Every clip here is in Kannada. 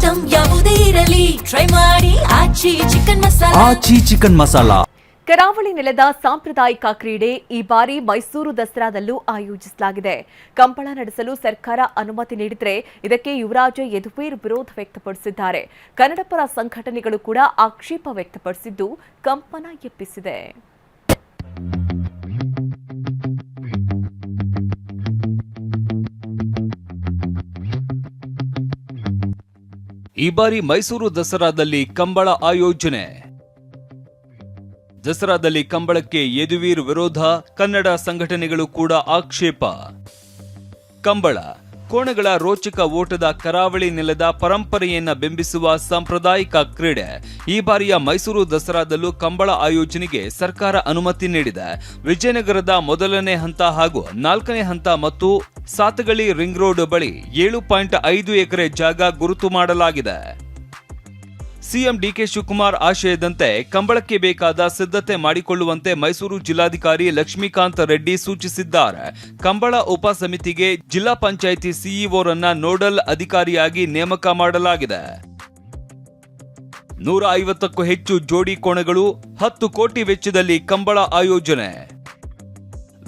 ಐಟಂ ಯಾವುದೇ ಇರಲಿ ಟ್ರೈ ಮಾಡಿ ಆಚಿ ಚಿಕನ್ ಮಸಾಲಾ. ಕರಾವಳಿ ನೆಲದ ಸಾಂಪ್ರದಾಯಿಕ ಕ್ರೀಡೆ ಈ ಬಾರಿ ಮೈಸೂರು ದಸರಾದಲ್ಲೂ ಆಯೋಜಿಸಲಾಗಿದೆ. ಕಂಬಳ ನಡೆಸಲು ಸರ್ಕಾರ ಅನುಮತಿ ನೀಡಿದರೆ ಇದಕ್ಕೆ ಯುವರಾಜ ಯದುವೀರ್ ವಿರೋಧ ವ್ಯಕ್ತಪಡಿಸಿದ್ದಾರೆ. ಕನ್ನಡಪರ ಸಂಘಟನೆಗಳು ಕೂಡ ಆಕ್ಷೇಪ ವ್ಯಕ್ತಪಡಿಸಿದ್ದು ಕಂಪನ ಎಬ್ಬಿಸಿದೆ. ಈ ಬಾರಿ ಮೈಸೂರು ದಸರಾದಲ್ಲಿ ಕಂಬಳ ಆಯೋಜನೆ. ದಸರಾದಲ್ಲಿ ಕಂಬಳಕ್ಕೆ ಯದುವೀರ್ ವಿರೋಧ, ಕನ್ನಡ ಸಂಘಟನೆಗಳು ಕೂಡ ಆಕ್ಷೇಪ. ಕಂಬಳ ಕೋಣಗಳ ರೋಚಕ ಓಟದ ಕರಾವಳಿ ನೆಲದ ಪರಂಪರೆಯನ್ನ ಬಿಂಬಿಸುವ ಸಾಂಪ್ರದಾಯಿಕ ಕ್ರೀಡೆ. ಈ ಬಾರಿಯ ಮೈಸೂರು ದಸರಾದಲ್ಲೂ ಕಂಬಳ ಆಯೋಜನೆಗೆ ಸರ್ಕಾರ ಅನುಮತಿ ನೀಡಿದೆ. ವಿಜಯನಗರದ ಮೊದಲನೇ ಹಂತ ಹಾಗೂ 4ನೇ ಹಂತ ಮತ್ತು ಸಾತಗಳಿ ರಿಂಗ್ ರೋಡ್ ಬಳಿ 7.5 ಎಕರೆ ಜಾಗ ಗುರುತು ಮಾಡಲಾಗಿದೆ. ಸಿಎಂ ಡಿಕೆ ಶಿವಕುಮಾರ್ ಆಶಯದಂತೆ ಕಂಬಳಕ್ಕೆ ಬೇಕಾದ ಸಿದ್ಧತೆ ಮಾಡಿಕೊಳ್ಳುವಂತೆ ಮೈಸೂರು ಜಿಲ್ಲಾಧಿಕಾರಿ ಲಕ್ಷ್ಮೀಕಾಂತ್ ರೆಡ್ಡಿ ಸೂಚಿಸಿದ್ದಾರೆ. ಕಂಬಳ ಉಪ ಸಮಿತಿಗೆ ಜಿಲ್ಲಾ ಪಂಚಾಯಿತಿ ಸಿಇಒರನ್ನ ನೋಡಲ್ ಅಧಿಕಾರಿಯಾಗಿ ನೇಮಕ ಮಾಡಲಾಗಿದೆ. 150ಕ್ಕೂ ಹೆಚ್ಚು ಜೋಡಿ ಕೋಣಗಳು, 10 ಕೋಟಿ ವೆಚ್ಚದಲ್ಲಿ ಕಂಬಳ ಆಯೋಜನೆ.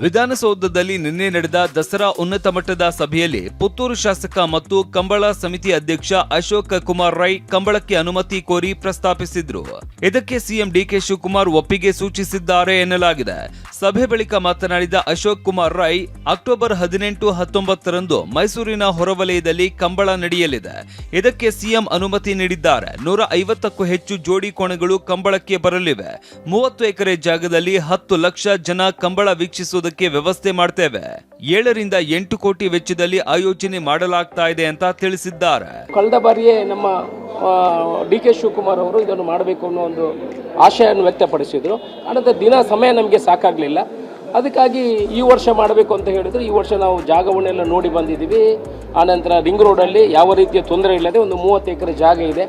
ವಿಧಾನಸೌಧದಲ್ಲಿ ನಿನ್ನೆ ನಡೆದ ದಸರಾ ಉನ್ನತ ಮಟ್ಟದ ಸಭೆಯಲ್ಲಿ ಪುತ್ತೂರು ಶಾಸಕ ಮತ್ತು ಕಂಬಳ ಸಮಿತಿ ಅಧ್ಯಕ್ಷ ಅಶೋಕ್ ಕುಮಾರ್ ರೈ ಕಂಬಳಕ್ಕೆ ಅನುಮತಿ ಕೋರಿ ಪ್ರಸ್ತಾಪಿಸಿದ್ರು. ಇದಕ್ಕೆ ಸಿಎಂ ಡಿಕೆ ಶಿವಕುಮಾರ್ ಒಪ್ಪಿಗೆ ಸೂಚಿಸಿದ್ದಾರೆ ಎನ್ನಲಾಗಿದೆ. ಸಭೆ ಬಳಿಕ ಮಾತನಾಡಿದ ಅಶೋಕ್ ಕುಮಾರ್ ರೈ, ಅಕ್ಟೋಬರ್ 18, 19ರಂದು ಮೈಸೂರಿನ ಹೊರವಲಯದಲ್ಲಿ ಕಂಬಳ ನಡೆಯಲಿದೆ. ಇದಕ್ಕೆ ಸಿಎಂ ಅನುಮತಿ ನೀಡಿದ್ದಾರೆ. 150ಕ್ಕೂ ಹೆಚ್ಚು ಜೋಡಿ ಕೋಣಗಳು ಕಂಬಳಕ್ಕೆ ಬರಲಿವೆ. 30 ಎಕರೆ ಜಾಗದಲ್ಲಿ 10 ಲಕ್ಷ ಜನ ಕಂಬಳ ವೀಕ್ಷಿಸುವುದಕ್ಕೆ ವ್ಯವಸ್ಥೆ ಮಾಡ್ತೇವೆ. 7 ರಿಂದ 8 ಕೋಟಿ ವೆಚ್ಚದಲ್ಲಿ ಆಯೋಜನೆ ಮಾಡಲಾಗ್ತಾ ಇದೆ ಅಂತ ತಿಳಿಸಿದ್ದಾರೆ. ಕಳೆದ ಬಾರಿಯೇ ನಮ್ಮ ಡಿಕೆ ಶಿವಕುಮಾರ್ ಅವರು ಇದನ್ನು ಮಾಡಬೇಕು ಅನ್ನೋ ಒಂದು ಆಶಯವನ್ನು ವ್ಯಕ್ತಪಡಿಸಿದ್ರು. ಅನಂತರ ಸಮಯ ನಮಗೆ ಸಾಕಾಗಲಿಲ್ಲ. ಅದಕ್ಕಾಗಿ ಈ ವರ್ಷ ಮಾಡಬೇಕು ಅಂತ ಹೇಳಿದ್ರು. ಈ ವರ್ಷ ನಾವು ಜಾಗವನ್ನೆಲ್ಲ ನೋಡಿ ಬಂದಿದ್ದೀವಿ. ಆನಂತರ ರಿಂಗ್ ರೋಡಲ್ಲಿ ಯಾವ ರೀತಿಯ ತೊಂದರೆ ಇಲ್ಲದೆ ಒಂದು 30 ಎಕರೆ ಜಾಗ ಇದೆ.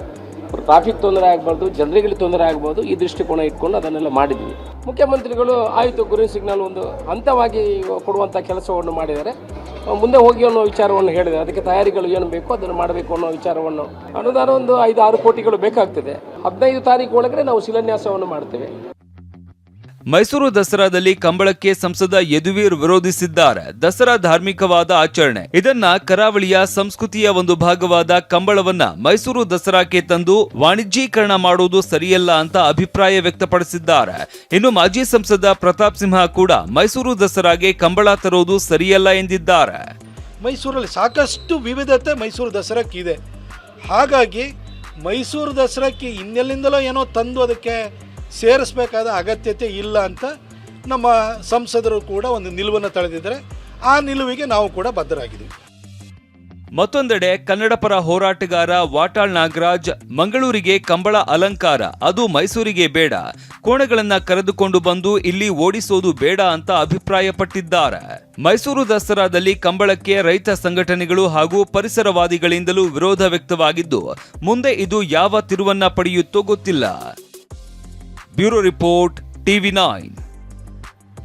ಟ್ರಾಫಿಕ್ ತೊಂದರೆ ಆಗಬಾರ್ದು, ಜನರಿಗೆ ತೊಂದರೆ ಆಗ್ಬೋದು, ಈ ದೃಷ್ಟಿಕೋನ ಇಟ್ಕೊಂಡು ಅದನ್ನೆಲ್ಲ ಮಾಡಿದ್ವಿ. ಮುಖ್ಯಮಂತ್ರಿಗಳು ಆಯಿತು ಗ್ರೀನ್ ಸಿಗ್ನಲ್ ಒಂದು ಹಂತವಾಗಿ ಕೊಡುವಂಥ ಕೆಲಸವನ್ನು ಮಾಡಿದ್ದಾರೆ. ಮುಂದೆ ಹೋಗಿ ಅನ್ನೋ ವಿಚಾರವನ್ನು ಹೇಳಿದ್ದಾರೆ. ಅದಕ್ಕೆ ತಯಾರಿಗಳು ಏನು ಬೇಕು ಅದನ್ನು ಮಾಡಬೇಕು ಅನ್ನೋ ವಿಚಾರವನ್ನು ಅನುದಾನ ಒಂದು 5-6 ಕೋಟಿಗಳು ಬೇಕಾಗ್ತದೆ. 15 ತಾರೀಕು ಒಳಗಡೆ ನಾವು ಶಿಲಾನ್ಯಾಸವನ್ನು ಮಾಡ್ತೇವೆ. ಮೈಸೂರು ದಸರಾದಲ್ಲಿ ಕಂಬಳಕ್ಕೆ ಸಂಸದ ಯದುವೀರ್ ವಿರೋಧಿಸಿದ್ದಾರೆ. ದಸರಾ ಧಾರ್ಮಿಕವಾದ ಆಚರಣೆ. ಇದನ್ನ ಕರಾವಳಿಯ ಸಂಸ್ಕೃತಿಯ ಒಂದು ಭಾಗವಾದ ಕಂಬಳವನ್ನ ಮೈಸೂರು ದಸರಾಕ್ಕೆ ತಂದು ವಾಣಿಜ್ಯೀಕರಣ ಮಾಡುವುದು ಸರಿಯಲ್ಲ ಅಂತ ಅಭಿಪ್ರಾಯ ವ್ಯಕ್ತಪಡಿಸಿದ್ದಾರೆ. ಇನ್ನು ಮಾಜಿ ಸಂಸದ ಪ್ರತಾಪ್ ಸಿಂಹ ಕೂಡ ಮೈಸೂರು ದಸರಾಗೆ ಕಂಬಳ ತರುವುದು ಸರಿಯಲ್ಲ ಎಂದಿದ್ದಾರೆ. ಮೈಸೂರಲ್ಲಿ ಸಾಕಷ್ಟು ವಿವಿಧತೆ ಮೈಸೂರು ದಸರಾಕ್ಕೆ ಇದೆ. ಹಾಗಾಗಿ ಮೈಸೂರು ದಸರಾಕ್ಕೆ ಇನ್ನೆಲ್ಲಿಂದಲೋ ಏನೋ ತಂದು ಅದಕ್ಕೆ ಸೇರಿಸಬೇಕಾದ ಅಗತ್ಯತೆ ಇಲ್ಲ ಅಂತ ನಮ್ಮ ಸಂಸದರು ಕೂಡ ಒಂದು ನಿಲುವನ್ನು ತಳೆದಿದ್ದಾರೆ. ಆ ನಿಲುವಿಗೆ ನಾವು ಕೂಡ ಬದ್ಧರಾಗಿದ್ದೀವಿ. ಮತ್ತೊಂದೆಡೆ ಕನ್ನಡ ಪರ ಹೋರಾಟಗಾರ ವಾಟಾಳ್ ನಾಗರಾಜ್, ಮಂಗಳೂರಿಗೆ ಕಂಬಳ ಅಲಂಕಾರ, ಅದು ಮೈಸೂರಿಗೆ ಬೇಡ, ಕೋಣೆಗಳನ್ನ ಕರೆದುಕೊಂಡು ಬಂದು ಇಲ್ಲಿ ಓಡಿಸೋದು ಬೇಡ ಅಂತ ಅಭಿಪ್ರಾಯಪಟ್ಟಿದ್ದಾರೆ. ಮೈಸೂರು ದಸರಾದಲ್ಲಿ ಕಂಬಳಕ್ಕೆ ರೈತ ಸಂಘಟನೆಗಳು ಹಾಗೂ ಪರಿಸರವಾದಿಗಳಿಂದಲೂ ವಿರೋಧ ವ್ಯಕ್ತವಾಗಿದ್ದು, ಮುಂದೆ ಇದು ಯಾವ ತಿರುವನ್ನ ಪಡೆಯುತ್ತೋ ಗೊತ್ತಿಲ್ಲ. Bureau report, TV9.